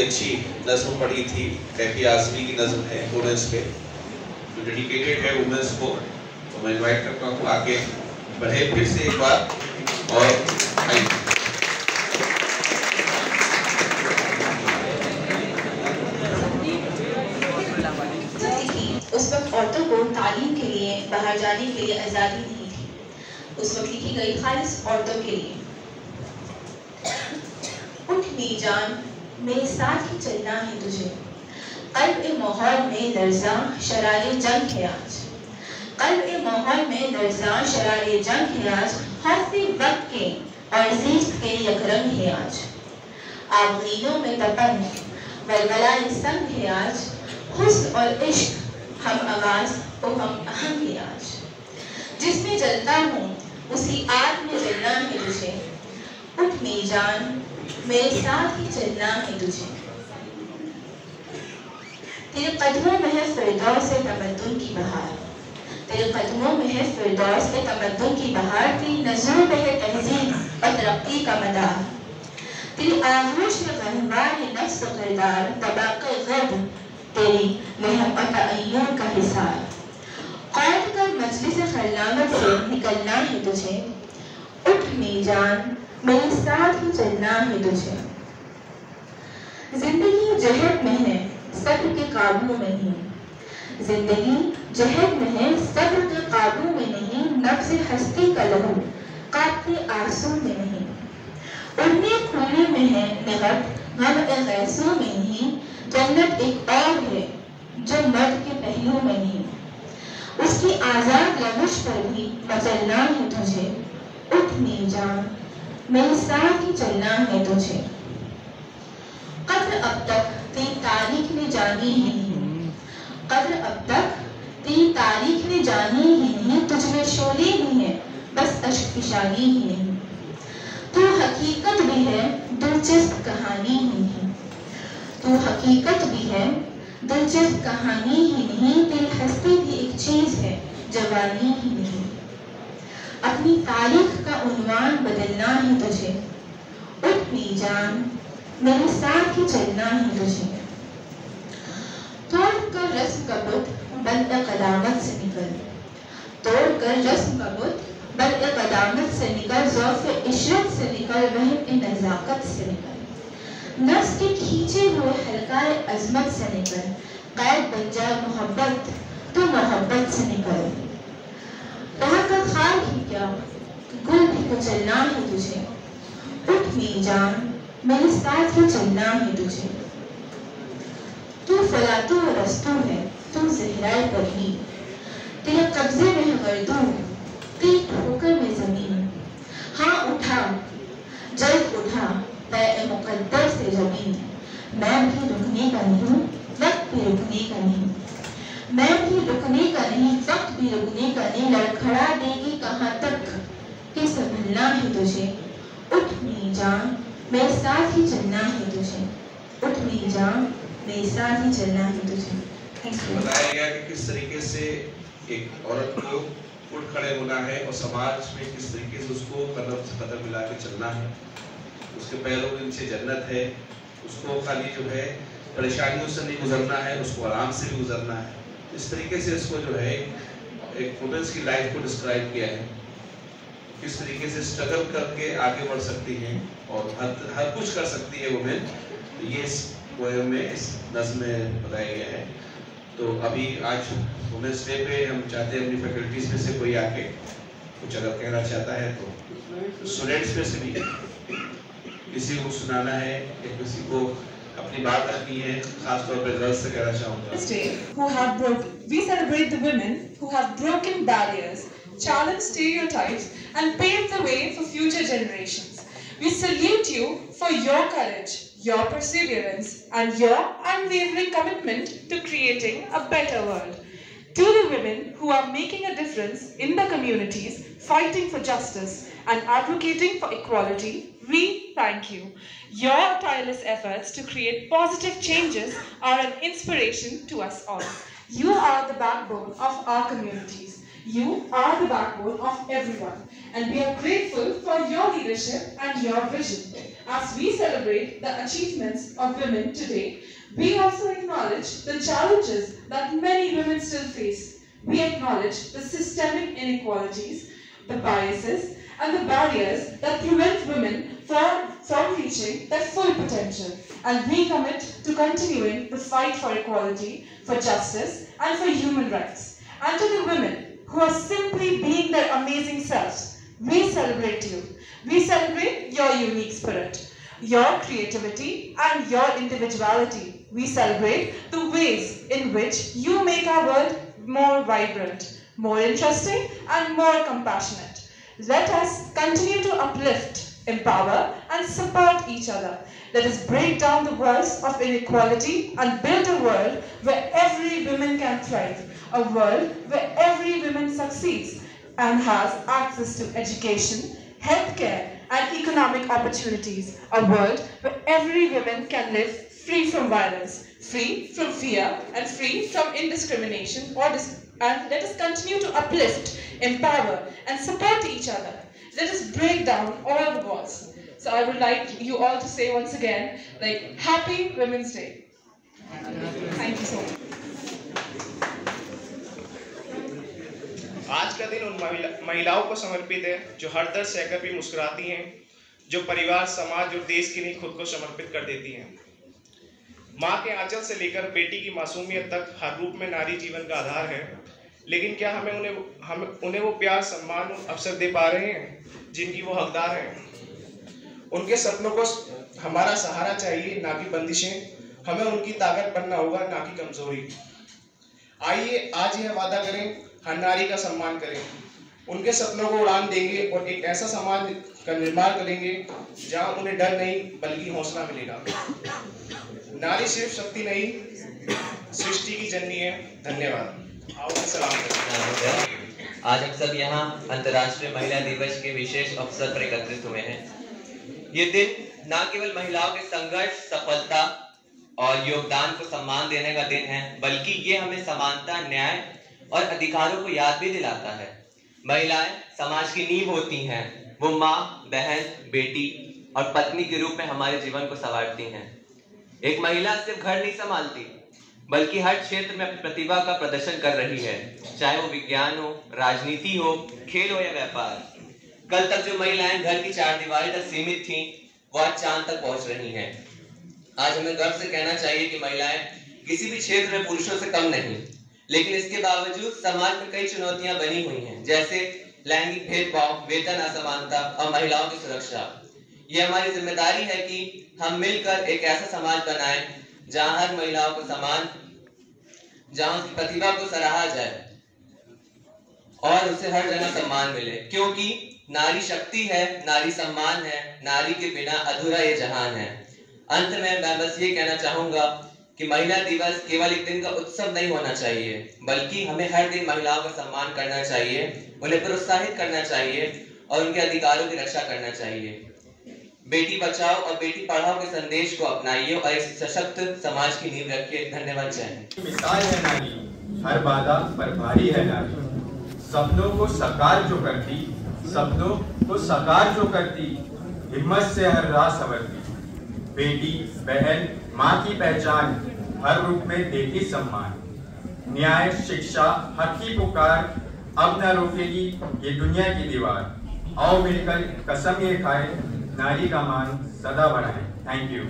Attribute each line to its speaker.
Speaker 1: अच्छी नज़्म पढ़ी थी, कैफी आज़मी की नज़्म है वुमेंस पे, जो डेडिकेटेड है वुमेंस को। तो मैं इनवाइट करता हूँ आगे बढ़े फिर से एक बार और
Speaker 2: उस वक्त औरतों को तालीम के लिए बाहर जाने के लिए आज़ादी नहीं थी। उस वक्त लिखी गई खालिस औरतों के लिए। उठ मेरी जान, मेरे साथ ही चलना है तुझे। कल्ब माहौल में लर्जा शरारे जंग है आज। कल्ब माहौल में लर्जा शरारे जंग है आज। हौफे वक्त के और ज़ीस्त के यकरंग है आज। आगीनों में तपन वलवलाए संग है आज। हुस्न और इश्क हम आवाज ओ हम अहंग है आज। जिसमें जलता हूँ उसी आग में जलना है तुझे। उठ मेरी जान, मेरे साथ ही चलना है तुझे। तेरे कदमों में है फिरदौस से तमद्दुन की बहार। तेरे कदमों में है फिरदौस से तमद्दुन की बहार। तेरी नजरों में है तहजीब और तरक्की का मदार। तेरी आगोश में गहवार है नफ्स व किरदार। तबाक़े ग़र्ब तेरी महब्बत अय्यून का हिसार। क़ौद कर मजलिस खल्लामत से निकलना है तुझे। उठ मेरी जान, मेरे साथ ही चलना है तुझे। जिंदगी जहद में है सब्र के काबू में नहीं। जिंदगी जहद में है सब्र के काबू में नहीं। नफ्स हस्ती का लहू कांपते आंसू में नहीं। उड़ने खूने में है निगत गम ए गैसू में नहीं। जन्नत एक और है जो मर्द के पहलू में नहीं। उसकी आजाद लबश पर भी मचलना है तुझे। उठ मेरी जान, मेरे साथ ही चलना है तुझे। कद्र अब तक तेरी तारीख ने जानी ही नहीं। कद्र अब तक तेरी तारीख ने जानी ही नहीं। तुझ में शोले भी हैं बस अश्क फिशानी ही नहीं। तू हकीकत भी है दिलचस्प कहानी ही नहीं। तू हकीकत भी है दिलचस्प कहानी ही नहीं। तेरी हस्ती भी एक चीज है जवानी ही नहीं। अपनी तारीख का उन्वान बदलना है तुझे। उठ मेरी जान, मेरे साथ ही चलना है तुझे। तोड़ कर रस्म का बुत बल कदामत से निकल। तोड़ कर रस्म का बुत बल कदामत से निकल। ज़ौफ़ इशरत से निकल, रहम नज़ाकत से निकल। नफ्स के खींचे हुए हल्काए अजमत से निकल। कैद बन जाए मोहब्बत तो मोहब्बत से निकल। रहा का खार ही क्या गुल भी कुचलना है तुझे। उठ मेरी जान, मेरे साथ ही चलना है तुझे। तू फलातू रस्तू है, तू ज़हराए परही। तेरे कब्जे में है गर्दू, तेरी ठोकर में जमीन। हाँ उठा, जल्द उठा तय मुकद्दर से जमीन। मैं भी रुकने का नहीं, वक्त भी रुकने का नहीं। मैं भी रुकने का नहीं, वक्त भी रुकने का नहीं। लड़खड़ा देगी कहाँ तक कि संभलना है तुझे। उठ मेरी जान, मेरे साथ ही चलना है तुझे। उठ मेरी जान, मेरे साथ ही चलना है तुझे।
Speaker 1: बताया गया कि किस तरीके से एक औरत को उठ खड़े होना है और समाज में किस तरीके से उसको कदम से कदम मिला के चलना है। उसके पैरों के नीचे जन्नत है। उसको खाली जो है परेशानियों से नहीं गुजरना है, उसको आराम से भी गुजरना है। इस तरीके से इसको जो है एक वुमेन्स की लाइफ को डिस्क्राइब किया है, किस तरीके से स्ट्रगल करके आगे बढ़ सकती हैं और हर कुछ कर सकती है वुमेन। तो ये इस पोएम में, इस नज़्म में बताया गया है। तो अभी आज वुमेन्स डे पे हम चाहते हैं अपनी फैकल्टीज में से कोई आके कुछ अगर कहना चाहता है तो स्टूडेंट्स में से भी किसी को सुनाना है या किसी को अपनी बात रखनी है, खास तौर पे गर्ल्स से कहना चाहूँगा।
Speaker 3: We celebrate the women who have broken barriers, challenged stereotypes, and paved the way for future generations. We salute you for your courage, your perseverance, and your unwavering commitment to creating a better world. To the women who are making a difference in the communities, fighting for justice and advocating for equality, we thank you. Your tireless efforts to create positive changes are an inspiration to us all. You are the backbone of our communities. You are the backbone of everyone. And we are grateful for your leadership and your vision. As we celebrate the achievements of women today, we also acknowledge the challenges that many women still face. We acknowledge the systemic inequalities, the biases, and the barriers that prevent women from reaching their full potential. And we commit to continuing the fight for equality, for justice, and for human rights. And to the women who are simply being their amazing selves, we celebrate you. We celebrate your unique spirit, your creativity, and your individuality. We celebrate the ways in which you make our world more vibrant, more interesting, and more compassionate. Let us continue to uplift, empower, and support each other. Let us break down the walls of inequality and build a world where every woman can thrive, a world where every woman succeeds and has access to education, healthcare, and economic opportunities, a world where every woman can live free from violence, free from fear, and free from indiscrimination. And let us continue to uplift, empower, and support each other. Let us break down all the walls. So I would like you all to say once again, like, Happy Women's Day. Thank you so much.
Speaker 4: आज का दिन उन महिलाओं को समर्पित है जो हर दर्द सहकर भी मुस्कुराती हैं, जो परिवार, समाज और देश के लिए खुद को समर्पित कर देती हैं। माँ के आंचल से लेकर बेटी की मासूमियत तक हर रूप में नारी जीवन का आधार है। लेकिन क्या हम उन्हें वो प्यार, सम्मान और अवसर दे पा रहे हैं जिनकी वो हकदार हैं? उनके सपनों को हमारा सहारा चाहिए, ना कि बंदिशें। हमें उनकी ताकत बनना होगा, ना कि कमजोरी। आइए आज यह वादा करें, हर नारी का सम्मान करें, उनके सपनों को उड़ान देंगे और एक ऐसा समाज का निर्माण करेंगे जहां उन्हें डर नहीं बल्कि हौसला मिलेगा। नारी सिर्फ शक्ति नहीं, सृष्टि की जननी है। धन्यवाद।
Speaker 5: आज हम सब यहाँ अंतर्राष्ट्रीय महिला दिवस के विशेष अवसर पर एकत्रित हुए हैं। ये दिन न केवल महिलाओं के संघर्ष, सफलता और योगदान को सम्मान देने का दिन है, बल्कि ये हमें समानता, न्याय और अधिकारों को याद भी दिलाता है। महिलाएं समाज की नींव होती हैं। वो माँ, बहन, बेटी और पत्नी के रूप में हमारे जीवन को संवारती हैं। एक महिला सिर्फ घर नहीं संभालती, बल्कि हर क्षेत्र में अपनी प्रतिभा का प्रदर्शन कर रही है, चाहे वो विज्ञान हो, राजनीति हो, खेल हो या व्यापार। कल तक जो महिलाएं घर की चार दीवारी तक सीमित थीं, वो आज चांद तक पहुंच रही हैं। आज हमें गर्व से कहना चाहिए कि महिलाएं किसी भी क्षेत्र में पुरुषों से कम नहीं, लेकिन इसके बावजूद समाज में कई चुनौतियां बनी हुई हैं, जैसे लैंगिक भेदभाव, वेतन असमानता और महिलाओं की सुरक्षा। ये हमारी जिम्मेदारी है कि हम मिलकर एक ऐसा समाज बनाएं जहां हर महिलाओं को समान, जहां उसकी प्रतिभा को सराहा जाए और उसे हर जगह सम्मान मिले, क्योंकि नारी शक्ति है, नारी सम्मान है, नारी के बिना अधूरा ये जहान है। अंत में मैं बस ये कहना चाहूंगा कि महिला दिवस केवल एक दिन का उत्सव नहीं होना चाहिए, बल्कि हमें हर दिन महिलाओं का सम्मान करना चाहिए, उन्हें प्रोत्साहित करना चाहिए और उनके अधिकारों की रक्षा करना चाहिए। बेटी बचाओ और बेटी पढ़ाओ के संदेश को अपनाइए और एक सशक्त समाज की नींव रखिए। धन्यवाद। जय।
Speaker 6: मिसाल है नारी, हर बाधा पर भारी है नारी। सपनों को साकार जो करती, सपनों को साकार जो करती, हिम्मत से हर राह संवरती। बेटी, बहन, माँ की पहचान, हर रूप में देती सम्मान। न्याय, शिक्षा, हक की पुकार, अब न रोकेगी ये दुनिया की दीवार। आओ मिलकर कसम ये खाए, नारी का मान सदा बढ़ाएं। Thank you.